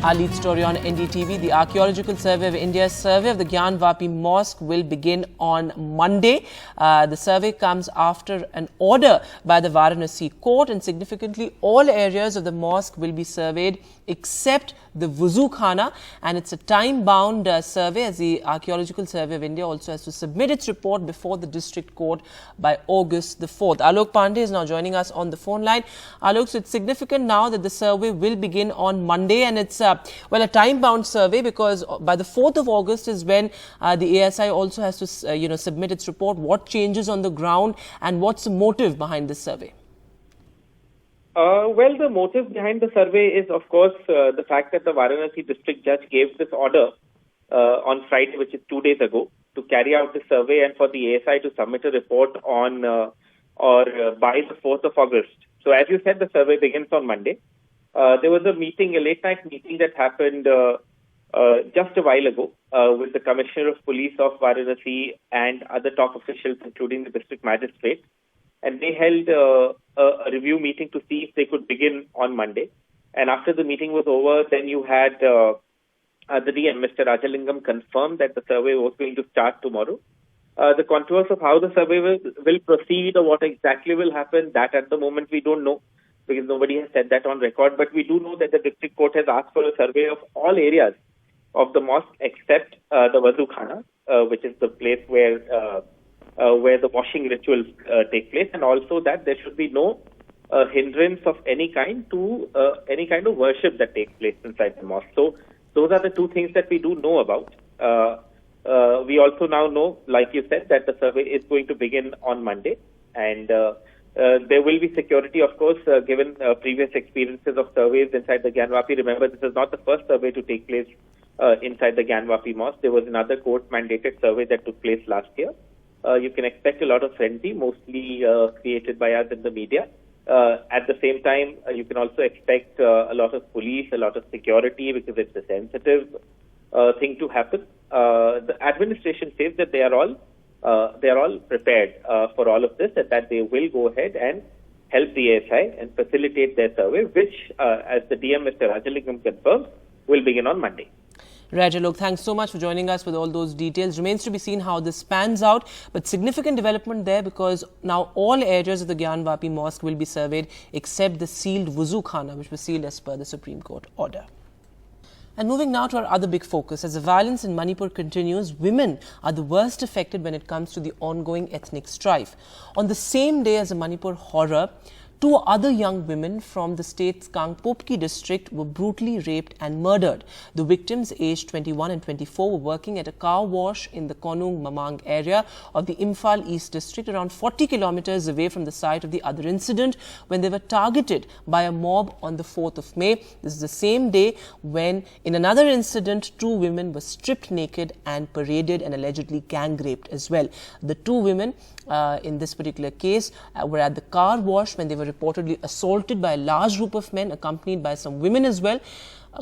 Our lead story on NDTV, the Archaeological Survey of India's survey of the Gyanvapi Mosque will begin on Monday. The survey comes after an order by the Varanasi court, and significantly all areas of the mosque will be surveyed except the Wuzu Khana, and it's a time-bound survey, as the Archaeological Survey of India also has to submit its report before the district court by August the 4th. Alok Pandey is now joining us on the phone line. Alok, so it's significant now that the survey will begin on Monday, and it's a time-bound survey because by the 4th of August is when the ASI also has to submit its report. What changes on the ground and what's the motive behind this survey? Well, the motive behind the survey is, of course, the fact that the Varanasi district judge gave this order on Friday, which is 2 days ago, to carry out the survey and for the ASI to submit a report on by the 4th of August. So, as you said, the survey begins on Monday. There was a late-night meeting that happened just a while ago with the Commissioner of Police of Varanasi and other top officials, including the district magistrate. And they held a review meeting to see if they could begin on Monday. And after the meeting was over, then you had the DM, Mr. Rajalingam, confirmed that the survey was going to start tomorrow. The contours of how the survey will proceed or what exactly will happen, that at the moment we don't know, because nobody has said that on record. But we do know that the district court has asked for a survey of all areas of the mosque except the Wuzu Khana, which is the place where the washing rituals take place, and also that there should be no hindrance of any kind to any kind of worship that takes place inside the mosque. So those are the two things that we do know about. We also now know, like you said, that the survey is going to begin on Monday, and there will be security, of course, given previous experiences of surveys inside the Gyanvapi. Remember, this is not the first survey to take place inside the Gyanvapi Mosque. There was another court-mandated survey that took place last year. You can expect a lot of frenzy, mostly created by us in the media. At the same time, you can also expect a lot of police, a lot of security, because it's a sensitive thing to happen. The administration says that they are all prepared for all of this, and that they will go ahead and help the ASI and facilitate their survey, which, as the DM, Mr. Rajalingam, confirmed, will begin on Monday. Right, Alok, thanks so much for joining us with all those details. Remains to be seen how this pans out, but significant development there because now all areas of the Gyanvapi Mosque will be surveyed except the sealed Wuzu Khana, which was sealed as per the Supreme Court order. And moving now to our other big focus, as the violence in Manipur continues, women are the worst affected when it comes to the ongoing ethnic strife. On the same day as the Manipur horror, 2 other young women from the state's Kangpokpi district were brutally raped and murdered. The victims, aged 21 and 24, were working at a car wash in the Konung Mamang area of the Imphal East district, around 40 kilometers away from the site of the other incident, when they were targeted by a mob on the 4th of May. This is the same day when, in another incident, 2 women were stripped naked and paraded and allegedly gang raped as well. The 2 women in this particular case were at the car wash when they were reportedly assaulted by a large group of men, accompanied by some women as well.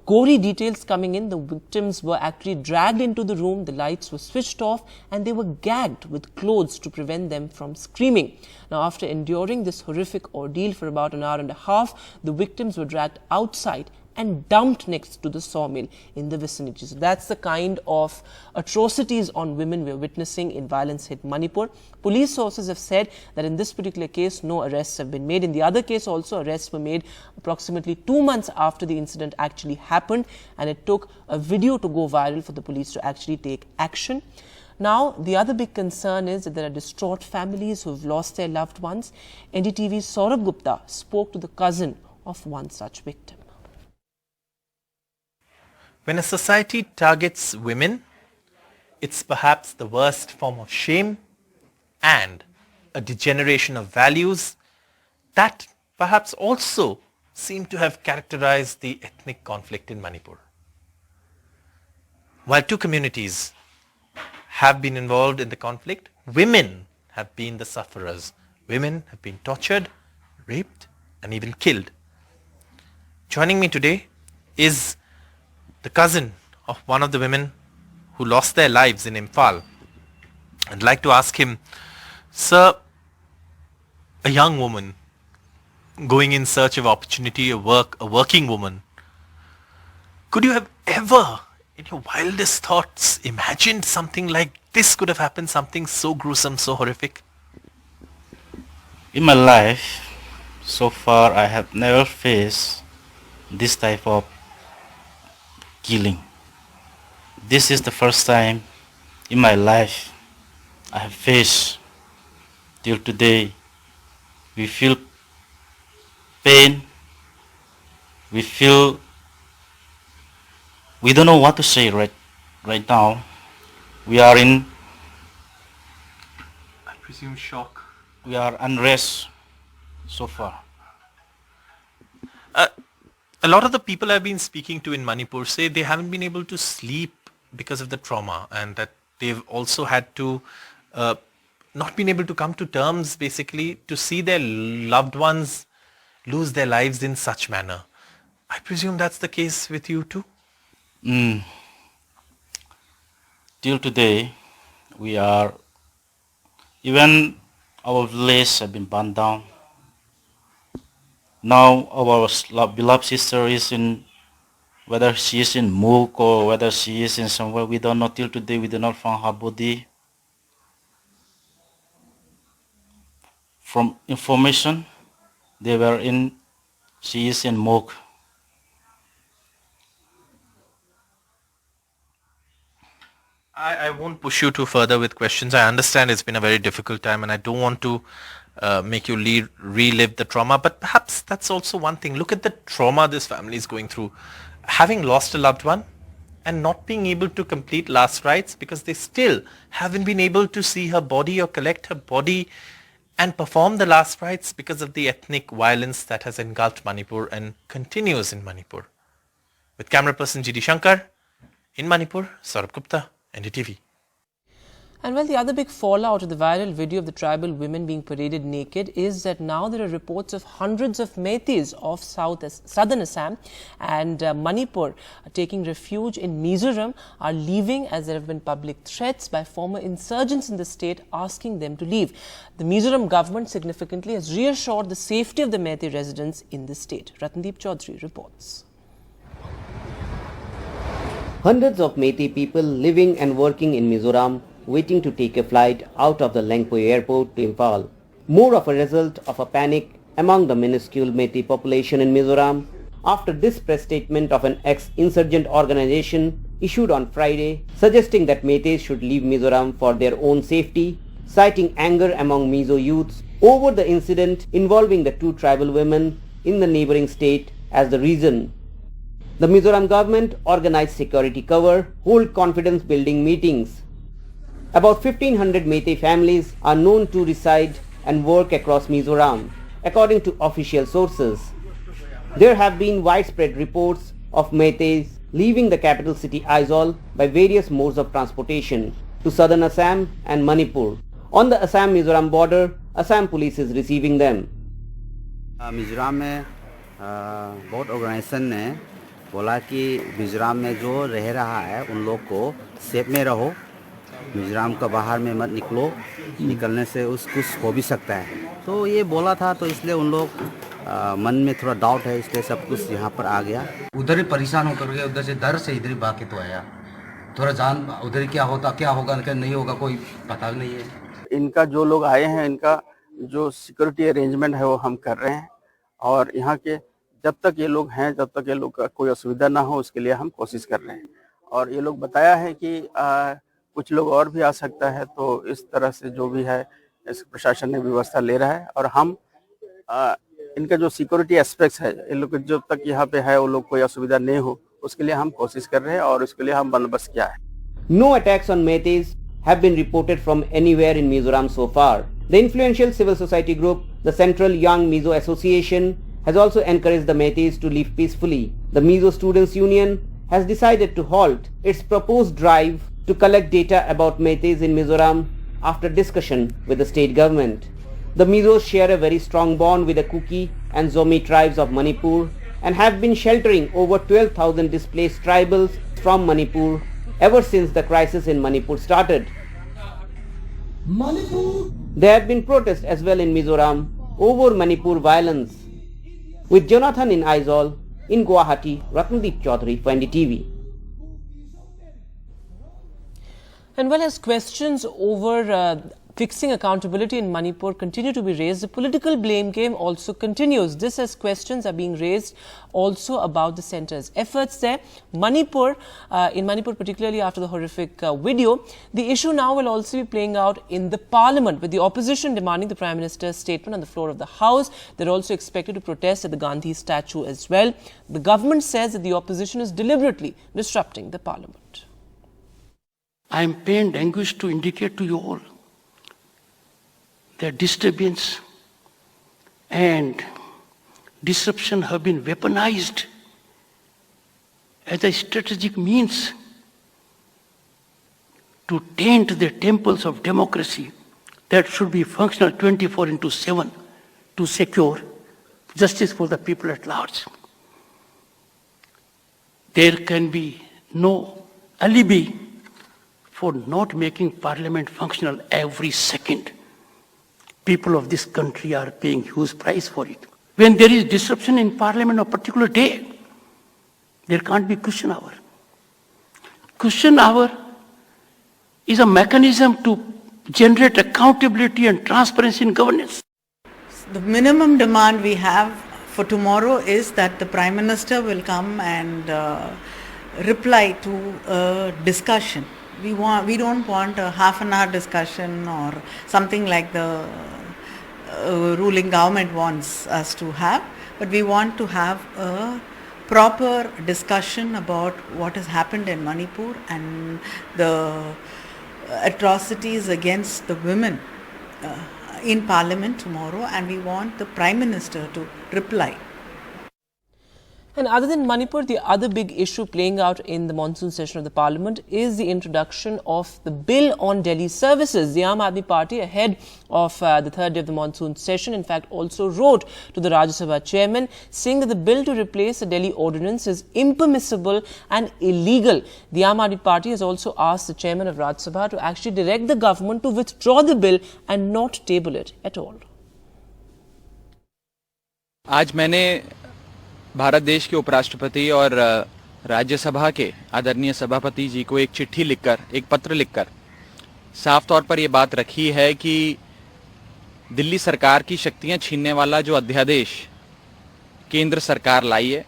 Gory details coming in. The victims were actually dragged into the room, the lights were switched off, and they were gagged with clothes to prevent them from screaming. Now, after enduring this horrific ordeal for about an hour and a half, the victims were dragged outside and dumped next to the sawmill in the vicinity. So that's the kind of atrocities on women we're witnessing in violence-hit Manipur. Police sources have said that in this particular case, no arrests have been made. In the other case also, arrests were made approximately 2 months after the incident actually happened, and it took a video to go viral for the police to actually take action. Now, the other big concern is that there are distraught families who have lost their loved ones. NDTV's Saurabh Gupta spoke to the cousin of one such victim. When a society targets women, it's perhaps the worst form of shame and a degeneration of values that perhaps also seem to have characterized the ethnic conflict in Manipur. While 2 communities have been involved in the conflict, women have been the sufferers. Women have been tortured, raped, and even killed. Joining me today is the cousin of one of the women who lost their lives in Imphal. I'd like to ask him, sir, a young woman going in search of opportunity, a working woman, Could you have ever, in your wildest thoughts, imagined something like this could have happened, something so gruesome, so horrific? In my life, so far I have never faced this type of killing. This is the first time in my life I have faced. Till today, we feel pain, we don't know what to say right now. We are in, I presume, shock. we are unrest so far. A lot of the people I've been speaking to in Manipur say they haven't been able to sleep because of the trauma, and that they've also had to not been able to come to terms basically to see their loved ones lose their lives in such manner. I presume that's the case with you too? Till today, we are, even our village have been burned down. Now our beloved sister is in, whether she is in Mook or whether she is in somewhere, we don't know. Till today, we do not find her body. From information, she is in Mook. I won't push you too further with questions. I understand it's been a very difficult time and I don't want to make you relive the trauma, but perhaps that's also one thing. Look at the trauma this family is going through. Having lost a loved one and not being able to complete last rites because they still haven't been able to see her body or collect her body and perform the last rites because of the ethnic violence that has engulfed Manipur and continues in Manipur. With camera person G.D. Shankar, in Manipur, Saurabh Gupta, NDTV. And well, the other big fallout of the viral video of the tribal women being paraded naked is that now there are reports of hundreds of Meiteis of southern Assam and Manipur taking refuge in Mizoram are leaving, as there have been public threats by former insurgents in the state asking them to leave. The Mizoram government significantly has reassured the safety of the Meitei residents in the state. Ratandeep Chaudhary reports. Hundreds of Meitei people living and working in Mizoram waiting to take a flight out of the Lengpui airport to Imphal. More of a result of a panic among the minuscule Meitei population in Mizoram after this press statement of an ex-insurgent organization issued on Friday suggesting that Meiteis should leave Mizoram for their own safety, citing anger among Mizo youths over the incident involving the two tribal women in the neighboring state as the reason. The Mizoram government organized security cover, hold confidence building meetings. About 1500 Meitei families are known to reside and work across Mizoram, according to official sources. There have been widespread reports of Meiteis leaving the capital city Aizawl by various modes of transportation to southern Assam and Manipur. On the Assam-Mizoram border, Assam police is receiving them. Mizoram में बहुत organisation ने बोला कि मिज़ोरम में जो रह रहा है उन लोग को सेफ में रहो, मिज़ोरम का बाहर में मत निकलो, निकलने से कुछ हो भी सकता है। तो ये बोला था, तो इसलिए उन लोग मन में थोड़ा डाउट है, इसलिए सब कुछ यहाँ पर आ गया। उधर ही परेशान होकर गए, उधर से डर से इधर ही भाग के तो आया। थोड़ा जान उधर क्या होता, क्या होगा क्या नहीं होगा, कोई पता नहीं है। इनका जो लोग आए हैं, इनका जो सिक्योरिटी अरेंजमेंट है वो हम कर रहे हैं, और यहाँ के जब तक ये लोग हैं, जब तक ये लोग का कोई असुविधा ना हो, उसके लिए हम कोशिश कर रहे हैं। और ये लोग बताया है कि कुछ लोग और भी आ सकता है, तो इस तरह से जो भी है इस प्रशासन ने व्यवस्था ले रहा है, और हम इनका जो सिक्योरिटी एस्पेक्ट्स है, इन लोग जब तक यहाँ पे है वो लोग कोई असुविधा नहीं हो, उसके लिए हम कोशिश कर रहे हैं और उसके लिए हम बंदोबस्त किया है। No attacks on Meiteis have been reported from anywhere in Mizoram so far. The influential civil society group, the Central Young Mizo Association, has also encouraged the Meiteis to live peacefully. The Mizo Students Union has decided to halt its proposed drive to collect data about Meiteis in Mizoram after discussion with the state government. The Mizos share a very strong bond with the Kuki and Zomi tribes of Manipur and have been sheltering over 12,000 displaced tribals from Manipur ever since the crisis in Manipur started. There have been protests as well in Mizoram over Manipur violence. With Jonathan in Aizawl, In Guwahati, Ratnadeep Chaudhary for NDTV. And well, as questions over fixing accountability in Manipur continue to be raised, the political blame game also continues. This as questions are being raised also about the centre's efforts there. In Manipur, particularly after the horrific video, the issue now will also be playing out in the parliament, with the opposition demanding the Prime Minister's statement on the floor of the House. They're also expected to protest at the Gandhi statue as well. The government says that the opposition is deliberately disrupting the parliament. I am pained, anguished to indicate to you all that disturbance and disruption have been weaponized as a strategic means to taint the temples of democracy that should be functional 24/7 to secure justice for the people at large. There can be no alibi for not making parliament functional every second. People of this country are paying huge price for it. When there is disruption in parliament on a particular day, there can't be question hour. Question hour is a mechanism to generate accountability and transparency in governance. The minimum demand we have for tomorrow is that the Prime Minister will come and reply to a discussion. We don't want a half-an-hour discussion or something like the ruling government wants us to have, but we want to have a proper discussion about what has happened in Manipur and the atrocities against the women in Parliament tomorrow, and we want the Prime Minister to reply. And other than Manipur, the other big issue playing out in the monsoon session of the parliament is the introduction of the bill on Delhi services. The Aam Aadmi Party, ahead of the third day of the monsoon session, in fact, also wrote to the Rajya Sabha chairman saying that the bill to replace the Delhi ordinance is impermissible and illegal. The Aam Aadmi Party has also asked the chairman of Rajya Sabha to actually direct the government to withdraw the bill and not table it at all. आज मैंने भारत देश के उपराष्ट्रपति और राज्यसभा के आदरणीय सभापति जी को एक चिट्ठी लिखकर, एक पत्र लिखकर साफ तौर पर ये बात रखी है कि दिल्ली सरकार की शक्तियां छीनने वाला जो अध्यादेश केंद्र सरकार लाई है,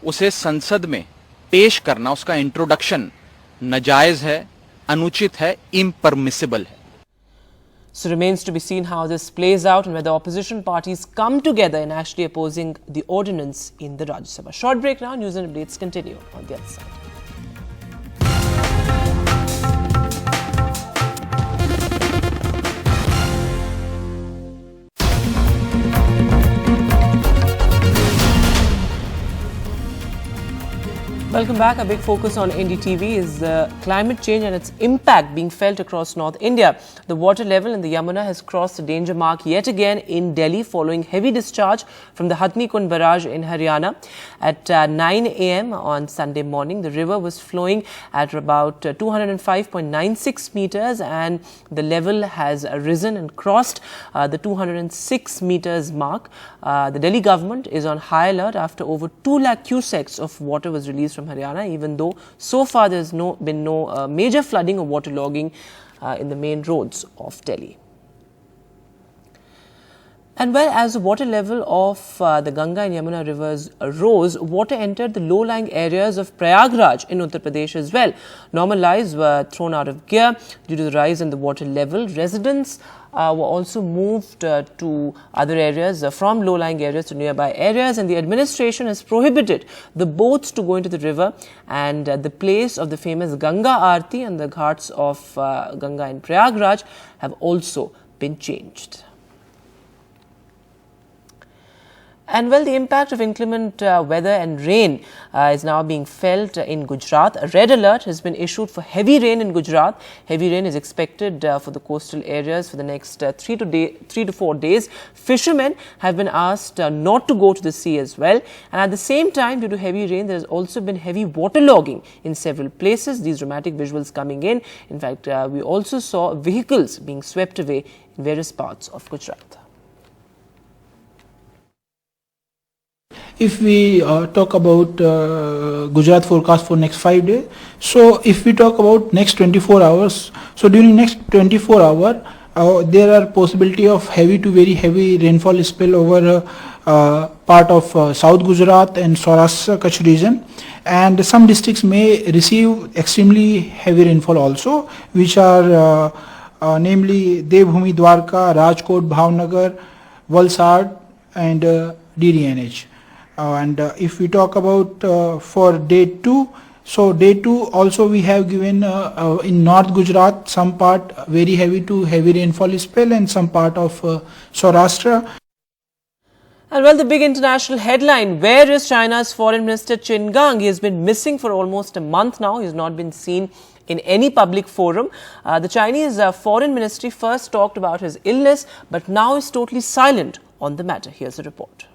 उसे संसद में पेश करना, उसका इंट्रोडक्शन नाजायज है, अनुचित है, इम्परमिसिबल है. So remains to be seen how this plays out and whether opposition parties come together in actually opposing the ordinance in the Rajya Sabha. Short break now, news and updates continue on the other side. Welcome back. A big focus on NDTV is climate change and its impact being felt across North India. The water level in the Yamuna has crossed the danger mark yet again in Delhi following heavy discharge from the Hatni Kund barrage in Haryana. At 9 a.m. on Sunday morning, the river was flowing at about 205.96 meters and the level has risen and crossed the 206 meters mark. The Delhi government is on high alert after over 2 lakh cusecs of water was released from Haryana, even though so far there has been no major flooding or waterlogging in the main roads of Delhi. And well, as the water level of the Ganga and Yamuna rivers rose, water entered the low-lying areas of Prayagraj in Uttar Pradesh as well. Normal lives were thrown out of gear due to the rise in the water level. Residents were also moved to other areas, from low-lying areas to nearby areas, and the administration has prohibited the boats to go into the river, and the place of the famous Ganga Aarti and the ghats of Ganga in Prayagraj have also been changed. And well, the impact of inclement weather and rain is now being felt in Gujarat. A red alert has been issued for heavy rain in Gujarat. Heavy rain is expected for the coastal areas for the next 3 to 4 days. Fishermen have been asked not to go to the sea as well. And at the same time, due to heavy rain, there has also been heavy waterlogging in several places. These dramatic visuals coming in. In fact, we also saw vehicles being swept away in various parts of Gujarat. if we talk about Gujarat forecast for next 5 days, so if we talk about next 24 hours, so during next 24 hours, there are possibility of heavy to very heavy rainfall spill over part of South Gujarat and Saurashtra Kutch region, and some districts may receive extremely heavy rainfall also, which are namely Devbhumi, Dwarka, Rajkot, Bhavnagar, Valsad and DDNH. And if we talk about for day 2, so day 2 also we have given in North Gujarat some part very heavy to heavy rainfall spell and some part of Saurashtra. And well, the big international headline, where is China's Foreign Minister Qin Gang? He has been missing for almost a month now. He has not been seen in any public forum. The Chinese Foreign Ministry first talked about his illness, but now is totally silent on the matter. Here's a report.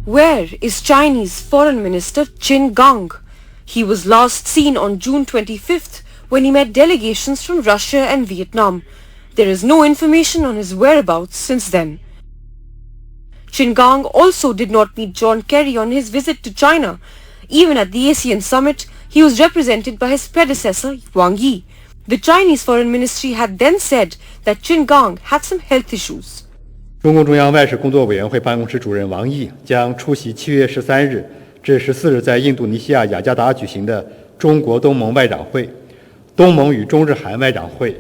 Where is Chinese Foreign Minister Qin Gang? He was last seen on June 25th when he met delegations from Russia and Vietnam. There is no information on his whereabouts since then. Qin Gang also did not meet John Kerry on his visit to China. Even at the ASEAN summit, he was represented by his predecessor Wang Yi. The Chinese Foreign Ministry had then said that Qin Gang had some health issues. 中共中央外事工作委员会办公室主任王毅将出席7月13日至14日在印度尼西亚雅加达举行的中国东盟外长会、东盟与中日韩外长会。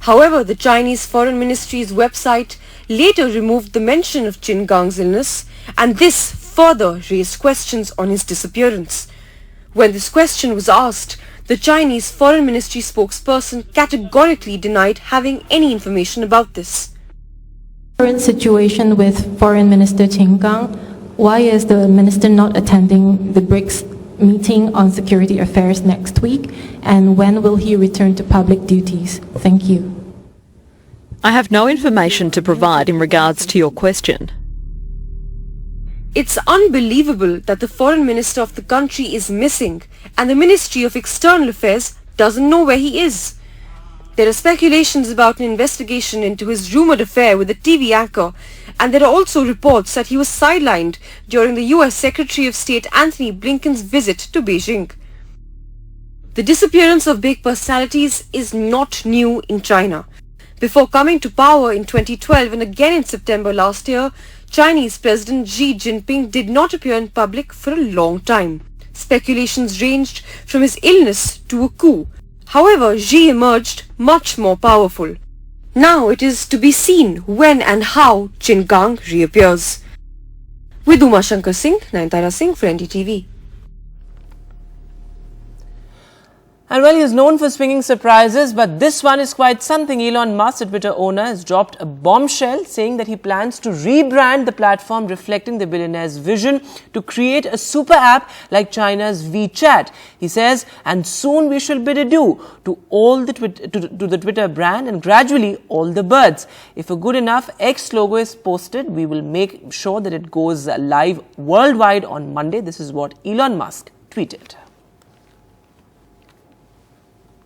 However, the Chinese Foreign Ministry's website later removed the mention of Qin Gang's illness, and this further raised questions on his disappearance. When this question was asked, the Chinese Foreign Ministry spokesperson categorically denied having any information about this. Current situation with Foreign Minister Qin Gang, why is the minister not attending the BRICS meeting on security affairs next week, and when will he return to public duties? Thank you. I have no information to provide in regards to your question. It's unbelievable that the foreign minister of the country is missing and the Ministry of External Affairs doesn't know where he is. There are speculations about an investigation into his rumored affair with a TV anchor, and there are also reports that he was sidelined during the US Secretary of State Antony Blinken's visit to Beijing. The disappearance of big personalities is not new in China. Before coming to power in 2012 and again in September last year, Chinese President Xi Jinping did not appear in public for a long time. Speculations ranged from his illness to a coup. However, Xi emerged much more powerful. Now it is to be seen when and how Qin Gang reappears. With Uma Shankar Singh, Nayanthara Singh for NDTV. And well, he is known for swinging surprises, but this one is quite something. Elon Musk, the Twitter owner, has dropped a bombshell saying that he plans to rebrand the platform, reflecting the billionaire's vision to create a super app like China's WeChat. He says, and soon we shall bid adieu to all the the Twitter brand and gradually all the birds. If a good enough X logo is posted, we will make sure that it goes live worldwide on Monday. This is what Elon Musk tweeted.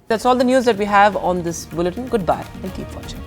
That's all the news that we have on this bulletin. Goodbye and keep watching.